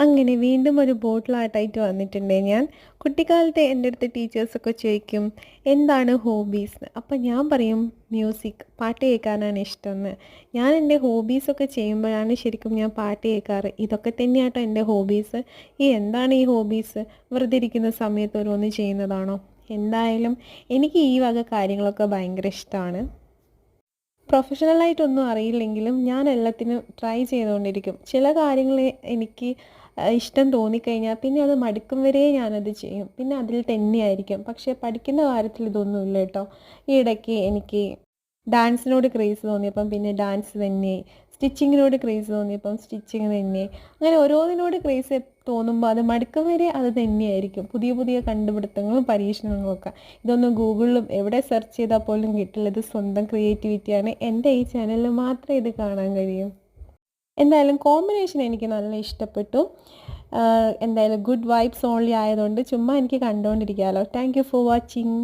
അങ്ങനെ വീണ്ടും ഒരു ബോട്ടിൽ ആർട്ടായിട്ട് വന്നിട്ടുണ്ട് ഞാൻ. കുട്ടിക്കാലത്തെ എൻ്റെ അടുത്ത് ടീച്ചേഴ്സൊക്കെ ചോദിക്കും എന്താണ് ഹോബീസ്. അപ്പം ഞാൻ പറയും മ്യൂസിക്, പാട്ട് കേൾക്കാനാണ് ഇഷ്ടമെന്ന്. ഞാൻ എൻ്റെ ഹോബീസൊക്കെ ചെയ്യുമ്പോഴാണ് ശരിക്കും ഞാൻ പാട്ട് കേൾക്കാറ്. ഇതൊക്കെ തന്നെയാട്ടോ എൻ്റെ ഹോബീസ്. എന്താണ് ഈ ഹോബീസ്? വെറുതെ ഇരിക്കുന്ന സമയത്ത് ഓരോന്ന് ചെയ്യുന്നതാണോ? എന്തായാലും എനിക്ക് ഈ വക കാര്യങ്ങളൊക്കെ ഭയങ്കര ഇഷ്ടമാണ്. പ്രൊഫഷണലായിട്ടൊന്നും അറിയില്ലെങ്കിലും ഞാൻ എല്ലാത്തിനും ട്രൈ ചെയ്തുകൊണ്ടിരിക്കും. ചില കാര്യങ്ങൾ എനിക്ക് ഇഷ്ടം തോന്നിക്കഴിഞ്ഞാൽ പിന്നെ അത് മടുക്കും വരെ ഞാനത് ചെയ്യും. പിന്നെ അതിൽ തന്നെയായിരിക്കും. പക്ഷേ പഠിക്കുന്ന കാര്യത്തിൽ ഇതൊന്നുമില്ല കേട്ടോ. ഈ ഇടയ്ക്ക് എനിക്ക് ഡാൻസിനോട് ക്രേസ് തോന്നിയപ്പം പിന്നെ ഡാൻസ് തന്നെ, സ്റ്റിച്ചിങ്ങിനോട് ക്രേസ് തോന്നിയപ്പം സ്റ്റിച്ചിങ് തന്നെ. അങ്ങനെ ഓരോന്നിനോട് ക്രേസ് തോന്നുമ്പോൾ അത് മടുക്കും വരെ അത് തന്നെയായിരിക്കും. പുതിയ പുതിയ കണ്ടുപിടുത്തങ്ങളും പരീക്ഷണങ്ങളും ഒക്കെ. ഇതൊന്നും ഗൂഗിളിലും എവിടെ സെർച്ച് ചെയ്താൽ പോലും കിട്ടില്ല. ഇത് സ്വന്തം ക്രിയേറ്റിവിറ്റിയാണ്. എൻ്റെ ഈ ചാനലിൽ മാത്രമേ ഇത് കാണാൻ കഴിയൂ. എന്തായാലും കോമ്പിനേഷൻ എനിക്ക് നല്ല ഇഷ്ടപ്പെട്ടു. എന്തായാലും ഗുഡ് വൈബ്സ് ഓൺലി ആയതുകൊണ്ട് ചുമ്മാ എനിക്ക് കണ്ടുകൊണ്ടിരിക്കാമല്ലോ. Thank you for watching.